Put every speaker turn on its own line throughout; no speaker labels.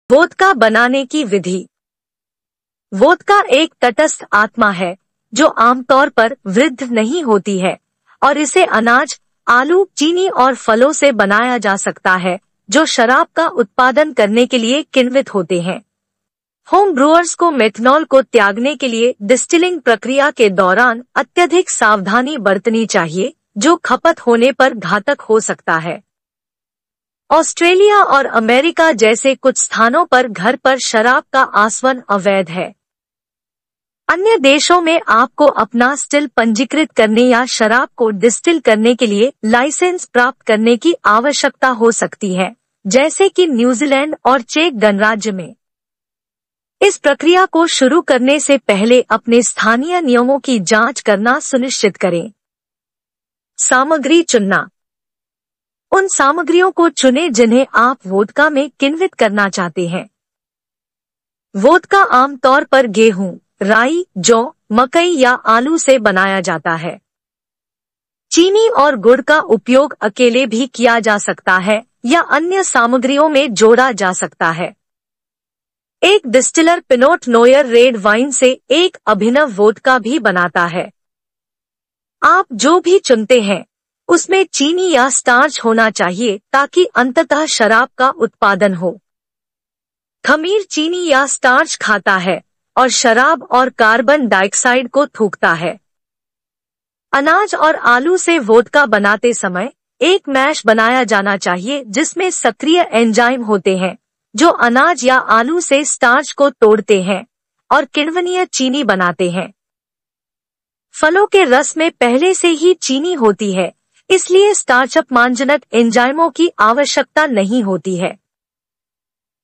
Vodka बनाने की विधि। Vodka एक तटस्थ आत्मा है जो आमतौर पर वृद्ध नहीं होती है और इसे अनाज, आलू, चीनी और फलों से बनाया जा सकता है जो शराब का उत्पादन करने के लिए किण्वित होते हैं। होम ब्रूअर्स को मेथनॉल को त्यागने के लिए डिस्टिलिंग प्रक्रिया के दौरान अत्यधिक सावधानी बरतनी चाहिए जो खपत होने पर घातक हो सकता है। ऑस्ट्रेलिया और अमेरिका जैसे कुछ स्थानों पर घर पर शराब का आसवन अवैध है। अन्य देशों में आपको अपना स्टिल पंजीकृत करने या शराब को डिस्टिल करने के लिए लाइसेंस प्राप्त करने की आवश्यकता हो सकती है, जैसे कि न्यूजीलैंड और चेक गणराज्य में। इस प्रक्रिया को शुरू करने से पहले अपने स्थानीय नियमों की जांच करना सुनिश्चित करें। सामग्री चुनना। उन सामग्रियों को चुनें जिन्हें आप वोदका में किण्वित करना चाहते हैं। वोदका आमतौर पर गेहूं, राई, जौ, मकई या आलू से बनाया जाता है। चीनी और गुड़ का उपयोग अकेले भी किया जा सकता है या अन्य सामग्रियों में जोड़ा जा सकता है। एक distiller pinot Noire red wine से एक अभिनव वोदका भी बनाता है। आप जो भी चुनते हैं उसमें चीनी या स्टार्च होना चाहिए ताकि अंततः शराब का उत्पादन हो। खमीर चीनी या स्टार्च खाता है और शराब और कार्बन डाइऑक्साइड को थूकता है। अनाज और आलू से वोदका बनाते समय एक मैश बनाया जाना चाहिए जिसमें सक्रिय एंजाइम होते हैं जो अनाज या आलू से स्टार्च को तोड़ते हैं और किण्वनीय चीनी बनाते हैं। फलों के रस में पहले से ही चीनी होती है, इसलिए स्टार्च अपमानजनक एंजाइमों की आवश्यकता नहीं होती है।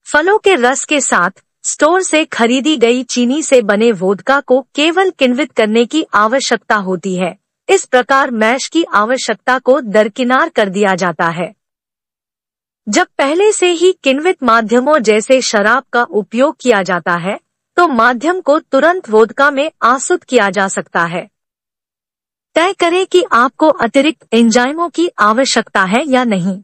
फलों के रस के साथ स्टोर से खरीदी गई चीनी से बने वोदका को केवल किण्वित करने की आवश्यकता होती है। इस प्रकार मैश की आवश्यकता को दरकिनार कर दिया जाता है। जब पहले से ही किण्वित माध्यमों जैसे शराब का उपयोग किया जाता है तो माध्यम को तुरंत वोदका में आसुत किया जा सकता है। तय करें कि आपको अतिरिक्त एंजाइमों की आवश्यकता है या नहीं।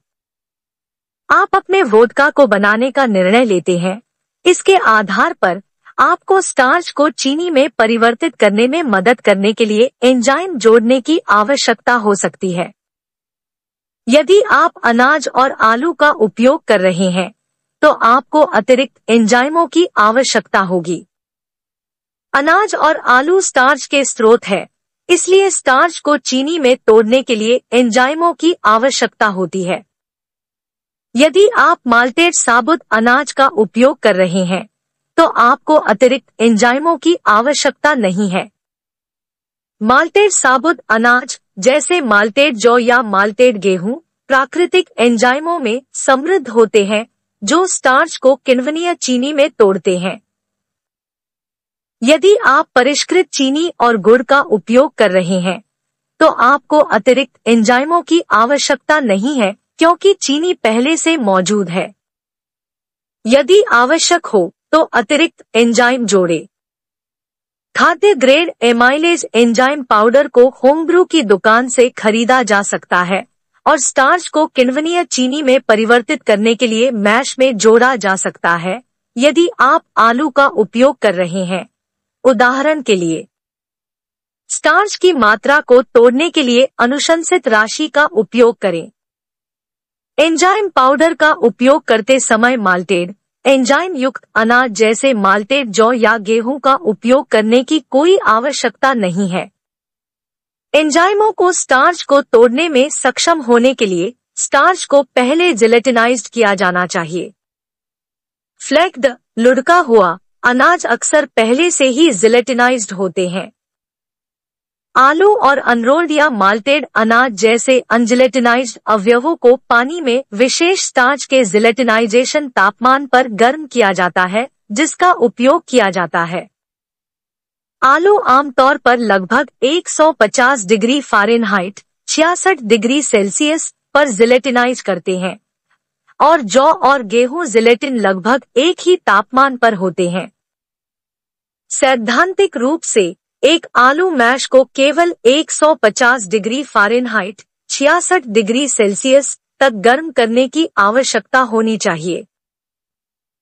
आप अपने वोदका को बनाने का निर्णय लेते हैं। इसके आधार पर आपको स्टार्च को चीनी में परिवर्तित करने में मदद करने के लिए एंजाइम जोड़ने की आवश्यकता हो सकती है। यदि आप अनाज और आलू का उपयोग कर रहे हैं तो आपको अतिरिक्त एंजाइमों की आवश्यकता होगी। अनाज और आलू स्टार्च के स्रोत है, इसलिए स्टार्च को चीनी में तोड़ने के लिए एंजाइमों की आवश्यकता होती है। यदि आप माल्टेड साबुत अनाज का उपयोग कर रहे हैं तो आपको अतिरिक्त एंजाइमों की आवश्यकता नहीं है। माल्टेड साबुत अनाज जैसे माल्टेड जौ या माल्टेड गेहूं प्राकृतिक एंजाइमों में समृद्ध होते हैं जो स्टार्च को किण्वनीय चीनी में तोड़ते हैं। यदि आप परिष्कृत चीनी और गुड़ का उपयोग कर रहे हैं तो आपको अतिरिक्त एंजाइमों की आवश्यकता नहीं है क्योंकि चीनी पहले से मौजूद है। यदि आवश्यक हो तो अतिरिक्त एंजाइम जोड़ें। खाद्य ग्रेड एमाइलेज एंजाइम पाउडर को होमब्रू की दुकान से खरीदा जा सकता है और स्टार्च को किण्वनीय चीनी में परिवर्तित करने के लिए मैश में जोड़ा जा सकता है। यदि आप आलू का उपयोग कर रहे हैं, उदाहरण के लिए, स्टार्च की मात्रा को तोड़ने के लिए अनुशंसित राशि का उपयोग करें। एंजाइम पाउडर का उपयोग करते समय माल्टेड एंजाइम युक्त अनाज जैसे माल्टेड जौ या गेहूं का उपयोग करने की कोई आवश्यकता नहीं है। एंजाइमों को स्टार्च को तोड़ने में सक्षम होने के लिए स्टार्च को पहले जिलेटिनाइज्ड किया जाना चाहिए। फ्लेक्ड, लुढ़का हुआ अनाज अक्सर पहले से ही जिलेटिनाइज्ड होते हैं। आलू और अनरोल्ड या माल्टेड अनाज जैसे अनजिलेटिनाइज्ड अवयवों को पानी में विशेष स्टार्च के जिलेटिनाइजेशन तापमान पर गर्म किया जाता है जिसका उपयोग किया जाता है। आलू आमतौर पर लगभग 150 डिग्री फ़ारेनहाइट 66 डिग्री सेल्सियस पर जिलेटिनाइज करते हैं और जौ और गेहूं जिलेटिन लगभग एक ही तापमान पर होते हैं। सैद्धांतिक रूप से एक आलू मैश को केवल 150 डिग्री फ़ारेनहाइट 66 डिग्री सेल्सियस तक गर्म करने की आवश्यकता होनी चाहिए।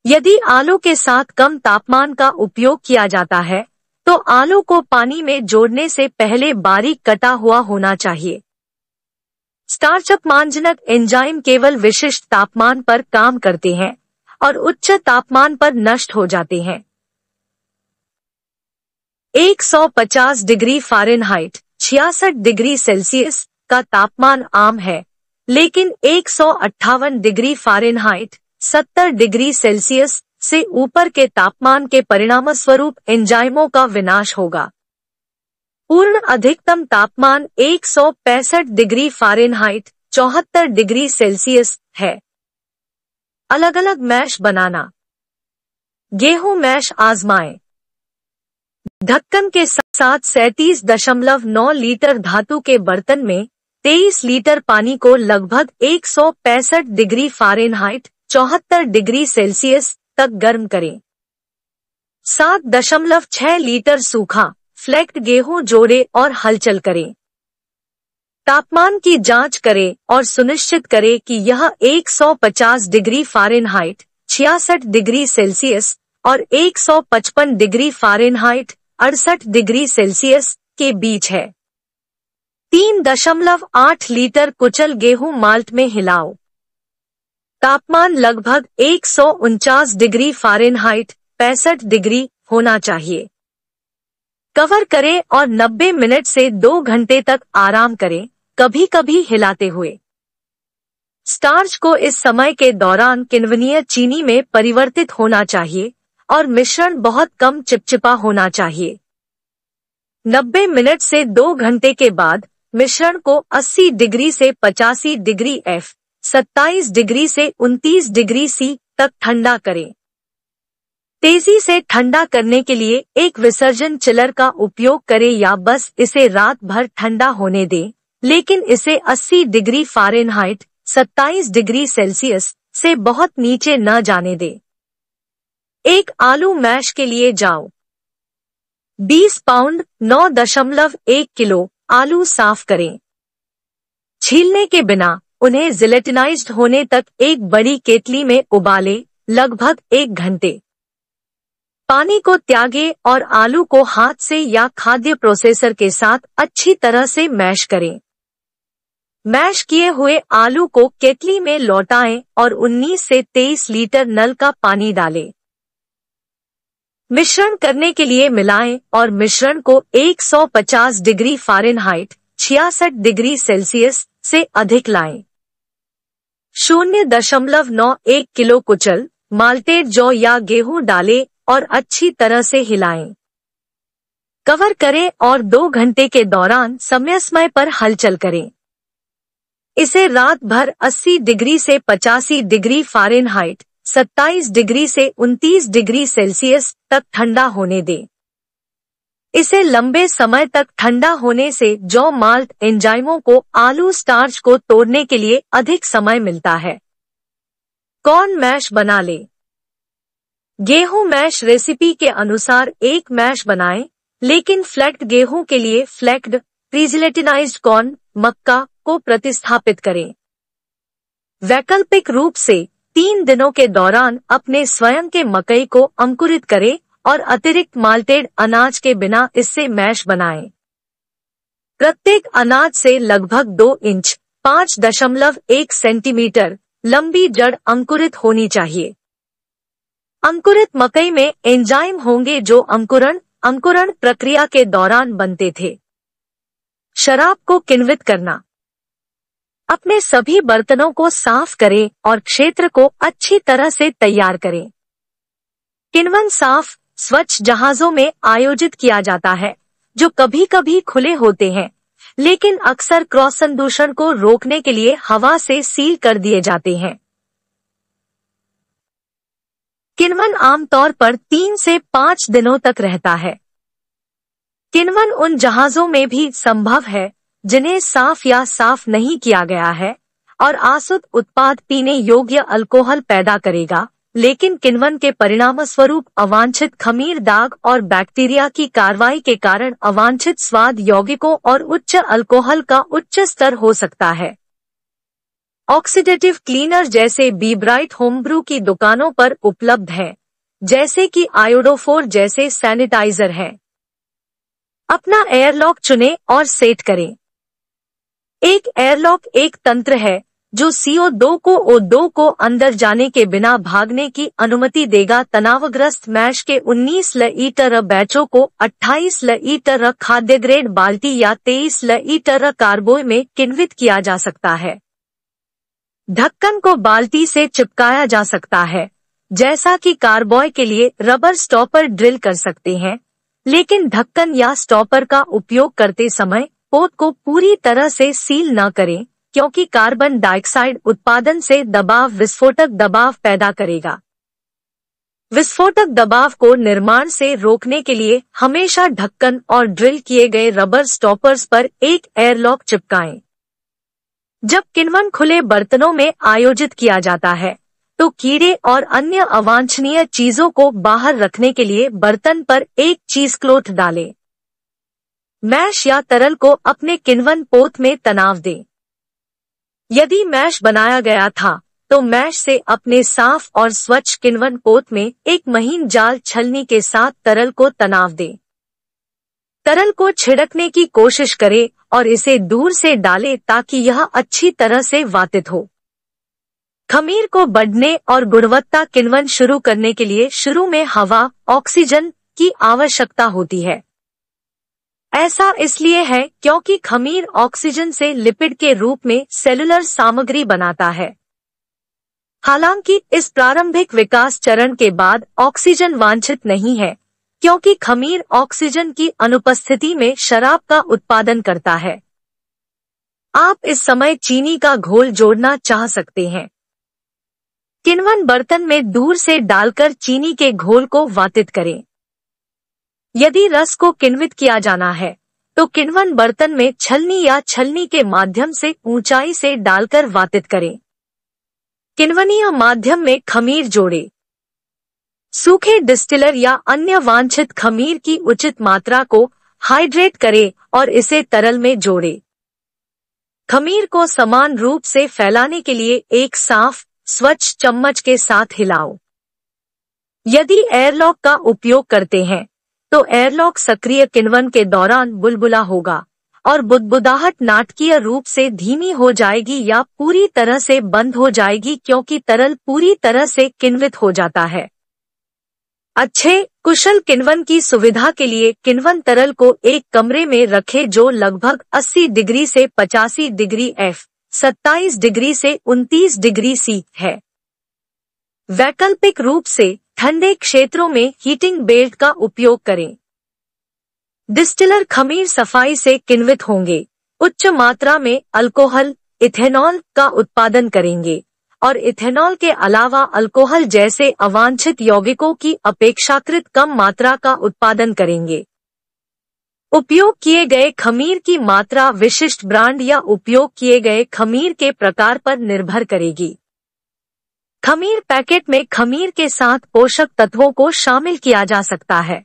यदि आलू के साथ कम तापमान का उपयोग किया जाता है तो आलू को पानी में जोड़ने से पहले बारीक कटा हुआ होना चाहिए। स्टार्च अपमानजनक एंजाइम केवल विशिष्ट तापमान पर काम करते हैं और उच्च तापमान पर नष्ट हो जाते हैं। 150 डिग्री फ़ारेनहाइट 66 डिग्री सेल्सियस का तापमान आम है, लेकिन 158 डिग्री फ़ारेनहाइट 70 डिग्री सेल्सियस से ऊपर के तापमान के परिणामस्वरूप एंजाइमों का विनाश होगा। पूर्ण अधिकतम तापमान 165 डिग्री फ़ारेनहाइट 74 डिग्री सेल्सियस है। अलग अलग मैश बनाना। गेहूं मैश आजमाएं। ढक्कन के साथ 37.9 लीटर धातु के बर्तन में 23 लीटर पानी को लगभग 165 डिग्री फ़ारेनहाइट 74 डिग्री सेल्सियस तक गर्म करें। 7.6 लीटर सूखा फ्लेक्ड गेहूं जोड़े और हलचल करें। तापमान की जांच करें और सुनिश्चित करें कि यह 150 डिग्री फ़ारेनहाइट 66 डिग्री सेल्सियस और 155 डिग्री फ़ारेनहाइट 68 डिग्री सेल्सियस के बीच है। 3.8 लीटर कुचल गेहूं माल्ट में हिलाओ। तापमान लगभग 149 डिग्री फ़ारेनहाइट 65 डिग्री होना चाहिए। कवर करें और 90 मिनट से 2 घंटे तक आराम करें, कभी कभी हिलाते हुए। स्टार्च को इस समय के दौरान किण्वनीय चीनी में परिवर्तित होना चाहिए और मिश्रण बहुत कम चिपचिपा होना चाहिए। 90 मिनट से 2 घंटे के बाद मिश्रण को 80 डिग्री से 85 डिग्री F, 27 डिग्री से 29 डिग्री C तक ठंडा करें। तेजी से ठंडा करने के लिए एक विसर्जन चिलर का उपयोग करें या बस इसे रात भर ठंडा होने दें, लेकिन इसे 80 डिग्री फ़ारेनहाइट 27 डिग्री सेल्सियस से बहुत नीचे न जाने दें। एक आलू मैश के लिए जाओ। 20 पाउंड 9.1 किलो आलू साफ करें। छीलने के बिना उन्हें जिलेटिनाइज्ड होने तक एक बड़ी केतली में उबालें, लगभग 1 घंटे। पानी को त्यागें और आलू को हाथ से या खाद्य प्रोसेसर के साथ अच्छी तरह से मैश करें। मैश किए हुए आलू को केतली में लौटाएं और 19 से 23 लीटर नल का पानी डालें। मिश्रण करने के लिए मिलाएं और मिश्रण को 150 डिग्री फ़ारेनहाइट 66 डिग्री सेल्सियस से अधिक लाएं। 0.91 किलो कुचल माल्टेड जौ या गेहूं डालें और अच्छी तरह से हिलाएं। कवर करें और 2 घंटे के दौरान समय समय पर हलचल करें। इसे रात भर 80 डिग्री से 85 डिग्री फ़ारेनहाइट 27 डिग्री से 29 डिग्री सेल्सियस तक ठंडा होने दें। इसे लंबे समय तक ठंडा होने से जौ माल्ट एंजाइमों को आलू स्टार्च को तोड़ने के लिए अधिक समय मिलता है। कॉर्न मैश बना ले। गेहूं मैश रेसिपी के अनुसार एक मैश बनाएं, लेकिन फ्लेक्ड गेहूं के लिए फ्लेक्ड प्रीजिलेटिनाइज्ड कॉर्न मक्का को प्रतिस्थापित करें। वैकल्पिक रूप से 3 दिनों के दौरान अपने स्वयं के मकई को अंकुरित करें और अतिरिक्त माल्टेड अनाज के बिना इससे मैश बनाएं। प्रत्येक अनाज से लगभग 2 इंच 5.1 सेंटीमीटर लंबी जड़ अंकुरित होनी चाहिए। अंकुरित मकई में एंजाइम होंगे जो अंकुरण प्रक्रिया के दौरान बनते थे। शराब को किण्वित करना। अपने सभी बर्तनों को साफ करें और क्षेत्र को अच्छी तरह से तैयार करें। किण्वन साफ स्वच्छ जहाजों में आयोजित किया जाता है, जो कभी कभी खुले होते हैं, लेकिन अक्सर क्रॉस संदूषण को रोकने के लिए हवा से सील कर दिए जाते हैं। किण्वन आमतौर पर 3 से 5 दिनों तक रहता है। किण्वन उन जहाजों में भी संभव है जिन्हें साफ या साफ नहीं किया गया है और आसुत उत्पाद पीने योग्य अल्कोहल पैदा करेगा, लेकिन किण्वन के परिणामस्वरूप अवांछित खमीर दाग और बैक्टीरिया की कार्रवाई के कारण अवांछित स्वाद यौगिकों और उच्च अल्कोहल का उच्च स्तर हो सकता है। ऑक्सीडेटिव क्लीनर जैसे बी ब्राइट होमब्रू की दुकानों पर उपलब्ध हैं, जैसे कि आयोडोफोर जैसे सैनिटाइजर हैं। अपना एयरलॉक चुनें और सेट करें। एक एयरलॉक एक तंत्र है जो CO2 को O2 को अंदर जाने के बिना भागने की अनुमति देगा। तनावग्रस्त मैश के 19 लीटर बैचों को 28 लीटर खाद्य ग्रेड बाल्टी या 23 लीटर कार्बोय में किण्वित किया जा सकता है। ढक्कन को बाल्टी से चिपकाया जा सकता है, जैसा कि कार्बोय के लिए रबर स्टॉपर ड्रिल कर सकते हैं, लेकिन ढक्कन या स्टॉपर का उपयोग करते समय पोत को पूरी तरह से सील न करें, क्योंकि कार्बन डाइऑक्साइड उत्पादन से दबाव विस्फोटक दबाव पैदा करेगा। विस्फोटक दबाव को निर्माण से रोकने के लिए हमेशा ढक्कन और ड्रिल किए गए रबर स्टॉपर्स पर एक एयरलॉक चिपकाएं। जब किण्वन खुले बर्तनों में आयोजित किया जाता है, तो कीड़े और अन्य अवांछनीय चीजों को बाहर रखने के लिए बर्तन पर एक चीज क्लॉथ डालें। मैश या तरल को अपने किण्वन पोत में तनाव दें। यदि मैश बनाया गया था, तो मैश से अपने साफ और स्वच्छ किण्वन पोत में एक महीन जाल छलनी के साथ तरल को तनाव दें। तरल को छिड़कने की कोशिश करें और इसे दूर से डालें ताकि यह अच्छी तरह से वातित हो। खमीर को बढ़ने और गुणवत्ता किण्वन शुरू करने के लिए शुरू में हवा, ऑक्सीजन की आवश्यकता होती है। ऐसा इसलिए है क्योंकि खमीर ऑक्सीजन से लिपिड के रूप में सेलुलर सामग्री बनाता है। हालांकि इस प्रारंभिक विकास चरण के बाद ऑक्सीजन वांछित नहीं है, क्योंकि खमीर ऑक्सीजन की अनुपस्थिति में शराब का उत्पादन करता है। आप इस समय चीनी का घोल जोड़ना चाह सकते हैं। किण्वन बर्तन में दूर से डालकर चीनी के घोल को वातित करें। यदि रस को किण्वित किया जाना है, तो किण्वन बर्तन में छलनी या छलनी के माध्यम से ऊंचाई से डालकर वातित करें। किण्वनीय माध्यम में खमीर जोड़ें। सूखे डिस्टिलर या अन्य वांछित खमीर की उचित मात्रा को हाइड्रेट करें और इसे तरल में जोड़ें। खमीर को समान रूप से फैलाने के लिए एक साफ, स्वच्छ चम्मच के साथ हिलाओ। यदि एयरलॉक का उपयोग करते हैं, तो एयरलॉक सक्रिय किण्वन के दौरान बुलबुला होगा और बुदबुदाहट नाटकीय रूप से धीमी हो जाएगी या पूरी तरह से बंद हो जाएगी, क्योंकि तरल पूरी तरह से किण्वित हो जाता है। अच्छे कुशल किण्वन की सुविधा के लिए किण्वन तरल को एक कमरे में रखें जो लगभग 80 डिग्री से 85 डिग्री F, 27 डिग्री से 29 डिग्री C है। वैकल्पिक रूप से ठंडे क्षेत्रों में हीटिंग बेल्ट का उपयोग करें। डिस्टिलर खमीर सफाई से किण्वित होंगे, उच्च मात्रा में अल्कोहल, इथेनॉल का उत्पादन करेंगे और इथेनॉल के अलावा अल्कोहल जैसे अवांछित यौगिकों की अपेक्षाकृत कम मात्रा का उत्पादन करेंगे। उपयोग किए गए खमीर की मात्रा विशिष्ट ब्रांड या उपयोग किए गए खमीर के प्रकार पर निर्भर करेगी। खमीर पैकेट में खमीर के साथ पोषक तत्वों को शामिल किया जा सकता है।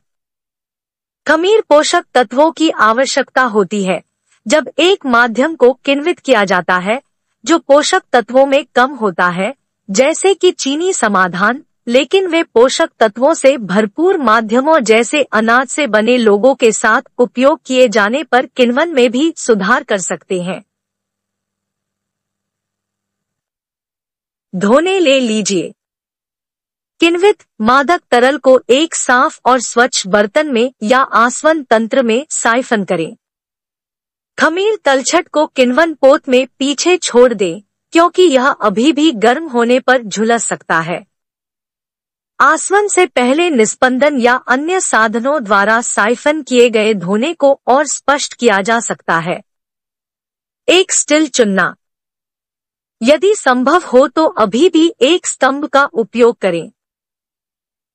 खमीर पोषक तत्वों की आवश्यकता होती है जब एक माध्यम को किण्वित किया जाता है जो पोषक तत्वों में कम होता है, जैसे कि चीनी समाधान, लेकिन वे पोषक तत्वों से भरपूर माध्यमों जैसे अनाज से बने लोगों के साथ उपयोग किए जाने पर किण्वन में भी सुधार कर सकते हैं। धोने ले लीजिए। किण्वित मादक तरल को एक साफ और स्वच्छ बर्तन में या आसवन तंत्र में साइफन करें। खमीर तलछट को किण्वन पोत में पीछे छोड़ दें, क्योंकि यह अभी भी गर्म होने पर झुलस सकता है। आसवन से पहले निस्पंदन या अन्य साधनों द्वारा साइफन किए गए धोने को और स्पष्ट किया जा सकता है। एक स्टिल चुनना। यदि संभव हो तो अभी भी एक स्तंभ का उपयोग करें।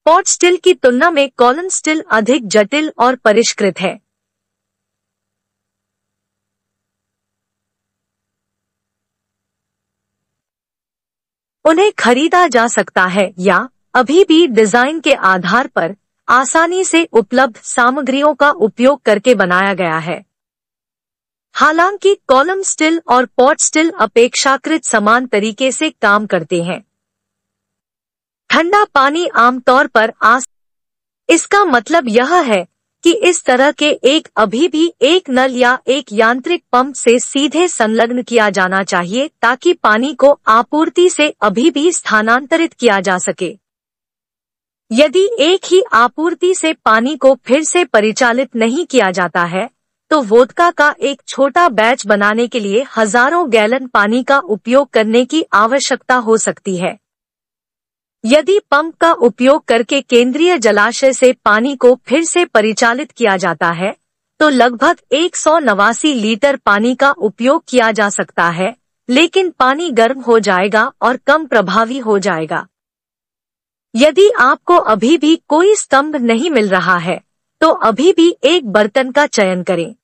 पॉट स्टिल की तुलना में कॉलम स्टिल अधिक जटिल और परिष्कृत है। उन्हें खरीदा जा सकता है या अभी भी डिजाइन के आधार पर आसानी से उपलब्ध सामग्रियों का उपयोग करके बनाया गया है। हालांकि कॉलम स्टिल और पॉट स्टिल अपेक्षाकृत समान तरीके से काम करते हैं। ठंडा पानी आमतौर पर इसका मतलब यह है कि इस तरह के अभी भी एक नल या एक यांत्रिक पंप से सीधे संलग्न किया जाना चाहिए ताकि पानी को आपूर्ति से अभी भी स्थानांतरित किया जा सके। यदि एक ही आपूर्ति से पानी को फिर से परिचालित नहीं किया जाता है तो वोदका का एक छोटा बैच बनाने के लिए हजारों गैलन पानी का उपयोग करने की आवश्यकता हो सकती है। यदि पंप का उपयोग करके केंद्रीय जलाशय से पानी को फिर से परिचालित किया जाता है तो लगभग 189 लीटर पानी का उपयोग किया जा सकता है, लेकिन पानी गर्म हो जाएगा और कम प्रभावी हो जाएगा। यदि आपको अभी भी कोई स्तंभ नहीं मिल रहा है तो अभी भी एक बर्तन का चयन करें।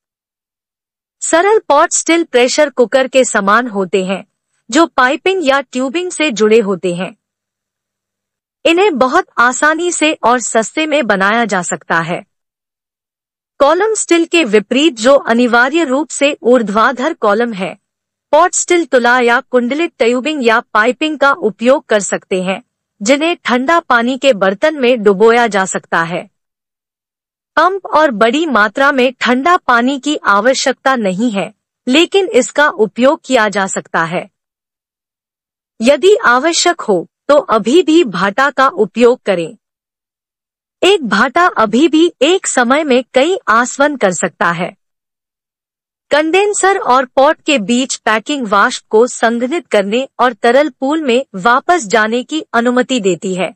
सरल पॉट स्टिल प्रेशर कुकर के समान होते हैं जो पाइपिंग या ट्यूबिंग से जुड़े होते हैं। इन्हें बहुत आसानी से और सस्ते में बनाया जा सकता है। कॉलम स्टिल के विपरीत जो अनिवार्य रूप से ऊर्ध्वाधर कॉलम है, पॉट स्टिल तुला या कुंडलित ट्यूबिंग या पाइपिंग का उपयोग कर सकते हैं जिन्हें ठंडा पानी के बर्तन में डुबोया जा सकता है। पंप और बड़ी मात्रा में ठंडा पानी की आवश्यकता नहीं है, लेकिन इसका उपयोग किया जा सकता है। यदि आवश्यक हो तो अभी भी भाटा का उपयोग करें। एक भाटा अभी भी एक समय में कई आसवन कर सकता है। कंडेंसर और पॉट के बीच पैकिंग वाष्प को संघनित करने और तरल पूल में वापस जाने की अनुमति देती है।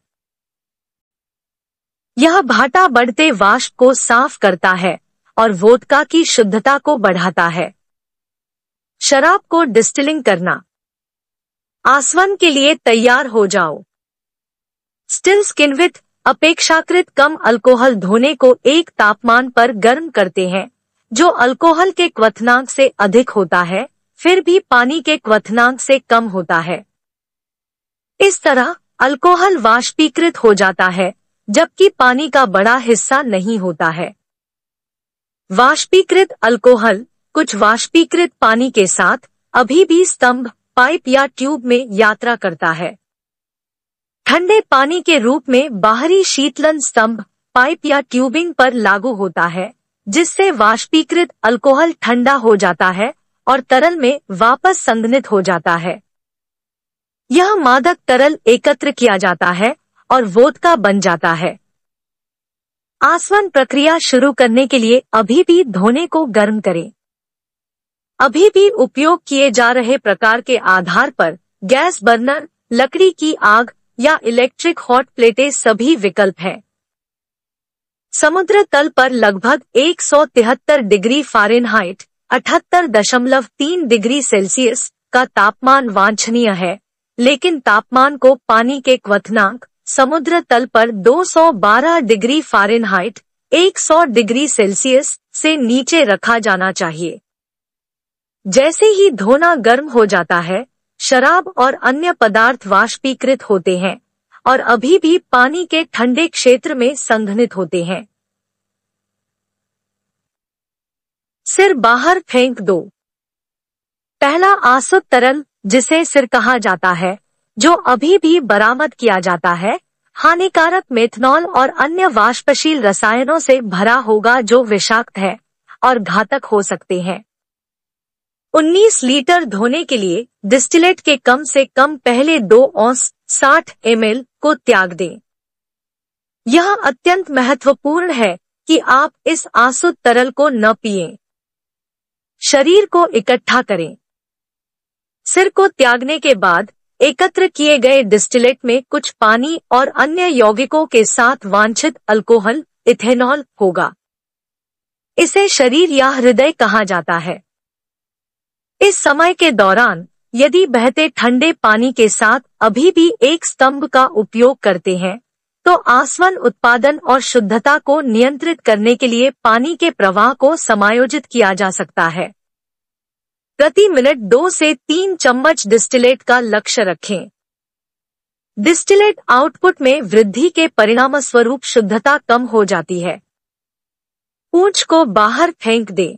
यह भाटा बढ़ते वाष्प को साफ करता है और वोदका की शुद्धता को बढ़ाता है। शराब को डिस्टिलिंग करना। आसवन के लिए तैयार हो जाओ। स्टिल स्किनविथ अपेक्षाकृत कम अल्कोहल धोने को एक तापमान पर गर्म करते हैं जो अल्कोहल के क्वथनांक से अधिक होता है, फिर भी पानी के क्वथनांक से कम होता है। इस तरह अल्कोहल वाष्पीकृत हो जाता है जबकि पानी का बड़ा हिस्सा नहीं होता है। वाष्पीकृत अल्कोहल कुछ वाष्पीकृत पानी के साथ अभी भी स्तंभ, पाइप या ट्यूब में यात्रा करता है। ठंडे पानी के रूप में बाहरी शीतलन स्तंभ, पाइप या ट्यूबिंग पर लागू होता है जिससे वाष्पीकृत अल्कोहल ठंडा हो जाता है और तरल में वापस संघनित हो जाता है। यह मादक तरल एकत्र किया जाता है और वोदका बन जाता है। आसवन प्रक्रिया शुरू करने के लिए अभी भी धोने को गर्म करें। अभी भी उपयोग किए जा रहे प्रकार के आधार पर गैस बर्नर, लकड़ी की आग या इलेक्ट्रिक हॉट प्लेटें सभी विकल्प हैं। समुद्र तल पर लगभग 173 डिग्री फ़ारेनहाइट 78.3 डिग्री सेल्सियस का तापमान वांछनीय है, लेकिन तापमान को पानी के क्वथनांक समुद्र तल पर 212 डिग्री फ़ारेनहाइट 100 डिग्री सेल्सियस से नीचे रखा जाना चाहिए। जैसे ही धोना गर्म हो जाता है, शराब और अन्य पदार्थ वाष्पीकृत होते हैं और अभी भी पानी के ठंडे क्षेत्र में संघनित होते हैं। सिर बाहर फेंक दो। पहला आसुत तरल, जिसे सिर कहा जाता है, जो अभी भी बरामद किया जाता है, हानिकारक मेथनॉल और अन्य वाष्पशील रसायनों से भरा होगा जो विषाक्त है और घातक हो सकते हैं। 19 लीटर धोने के लिए डिस्टिलेट के कम से कम पहले 2 औंस 60 ml को त्याग दें। यह अत्यंत महत्वपूर्ण है कि आप इस आसुत तरल को न पिएं। शरीर को इकट्ठा करें। सिर को त्यागने के बाद एकत्र किए गए डिस्टिलेट में कुछ पानी और अन्य यौगिकों के साथ वांछित अल्कोहल, इथेनॉल होगा। इसे शरीर या हृदय कहा जाता है। इस समय के दौरान यदि बहते ठंडे पानी के साथ अभी भी एक स्तंभ का उपयोग करते हैं तो आसवन उत्पादन और शुद्धता को नियंत्रित करने के लिए पानी के प्रवाह को समायोजित किया जा सकता है। प्रति मिनट 2 से 3 चम्मच डिस्टिलेट का लक्ष्य रखें। डिस्टिलेट आउटपुट में वृद्धि के परिणामस्वरूप शुद्धता कम हो जाती है। पूंछ को बाहर फेंक दें।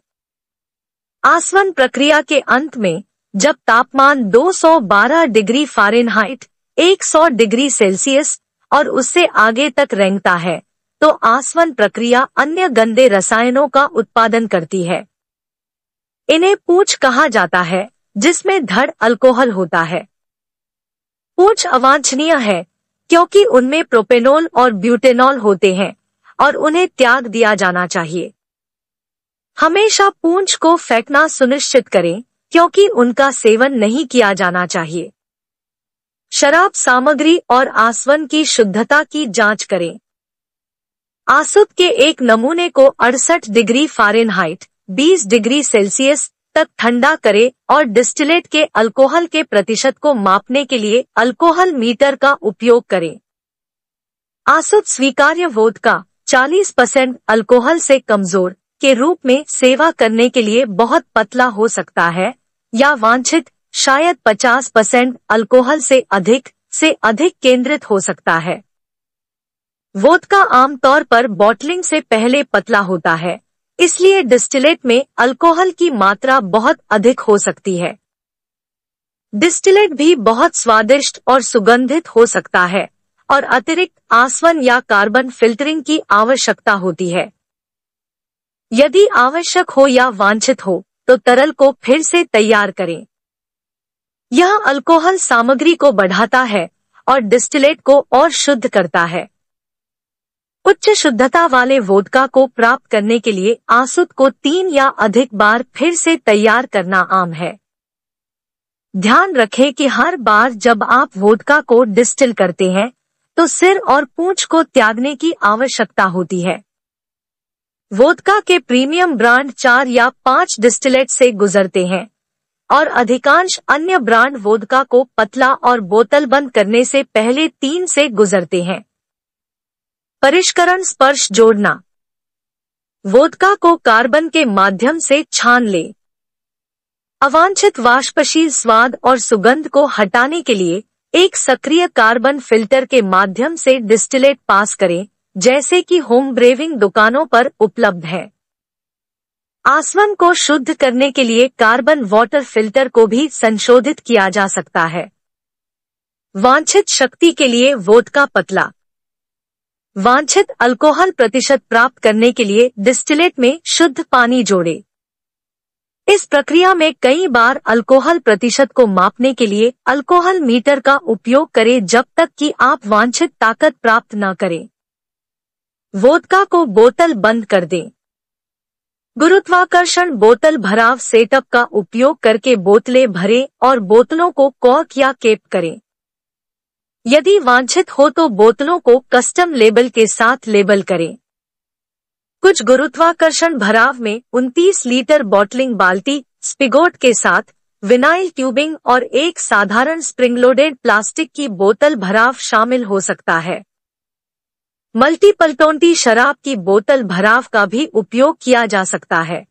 आसवन प्रक्रिया के अंत में जब तापमान 212 डिग्री फ़ारेनहाइट 100 डिग्री सेल्सियस और उससे आगे तक रेंगता है, तो आसवन प्रक्रिया अन्य गंदे रसायनों का उत्पादन करती है। इन्हें पूंछ कहा जाता है, जिसमें धड़ अल्कोहल होता है। पूंछ अवांछनीय है क्योंकि उनमें प्रोपेनॉल और ब्यूटेनॉल होते हैं और उन्हें त्याग दिया जाना चाहिए। हमेशा पूंछ को फेंकना सुनिश्चित करें क्योंकि उनका सेवन नहीं किया जाना चाहिए। शराब सामग्री और आसवन की शुद्धता की जांच करें। आसुत के एक नमूने को 68 डिग्री फ़ारेनहाइट 20 डिग्री सेल्सियस तक ठंडा करें और डिस्टिलेट के अल्कोहल के प्रतिशत को मापने के लिए अल्कोहल मीटर का उपयोग करें। आसुत स्वीकार्य वोदका 40% अल्कोहल से कमजोर के रूप में सेवा करने के लिए बहुत पतला हो सकता है या वांछित शायद 50% अल्कोहल से अधिक केंद्रित हो सकता है। वोदका आमतौर पर बॉटलिंग से पहले पतला होता है, इसलिए डिस्टिलेट में अल्कोहल की मात्रा बहुत अधिक हो सकती है। डिस्टिलेट भी बहुत स्वादिष्ट और सुगंधित हो सकता है और अतिरिक्त आसवन या कार्बन फिल्टरिंग की आवश्यकता होती है। यदि आवश्यक हो या वांछित हो तो तरल को फिर से तैयार करें। यह अल्कोहल सामग्री को बढ़ाता है और डिस्टिलेट को और शुद्ध करता है। उच्च शुद्धता वाले वोदका को प्राप्त करने के लिए आसुत को 3 या अधिक बार फिर से तैयार करना आम है। ध्यान रखें कि हर बार जब आप वोदका को डिस्टिल करते हैं तो सिर और पूंछ को त्यागने की आवश्यकता होती है। वोदका के प्रीमियम ब्रांड 4 या 5 डिस्टिलेट से गुजरते हैं और अधिकांश अन्य ब्रांड वोदका को पतला और बोतलबंद करने से पहले 3 से गुजरते हैं। परिष्करण स्पर्श जोड़ना। वोदका को कार्बन के माध्यम से छान ले। अवांछित वाष्पशील स्वाद और सुगंध को हटाने के लिए एक सक्रिय कार्बन फिल्टर के माध्यम से डिस्टिलेट पास करें, जैसे कि होम ब्रेविंग दुकानों पर उपलब्ध है। आसवन को शुद्ध करने के लिए कार्बन वाटर फिल्टर को भी संशोधित किया जा सकता है। वांछित शक्ति के लिए वोदका पतला। वांछित अल्कोहल प्रतिशत प्राप्त करने के लिए डिस्टिलेट में शुद्ध पानी जोड़ें। इस प्रक्रिया में कई बार अल्कोहल प्रतिशत को मापने के लिए अल्कोहल मीटर का उपयोग करें जब तक कि आप वांछित ताकत प्राप्त न करें। वोदका को बोतल बंद कर दें। गुरुत्वाकर्षण बोतल भराव सेटअप का उपयोग करके बोतलें भरें और बोतलों को कॉर्क या कैप करें। यदि वांछित हो तो बोतलों को कस्टम लेबल के साथ लेबल करें। कुछ गुरुत्वाकर्षण भराव में 29 लीटर बॉटलिंग बाल्टी, स्पिगोट के साथ विनाइल ट्यूबिंग और एक साधारण स्प्रिंग लोडेड प्लास्टिक की बोतल भराव शामिल हो सकता है। मल्टीपल 20 शराब की बोतल भराव का भी उपयोग किया जा सकता है।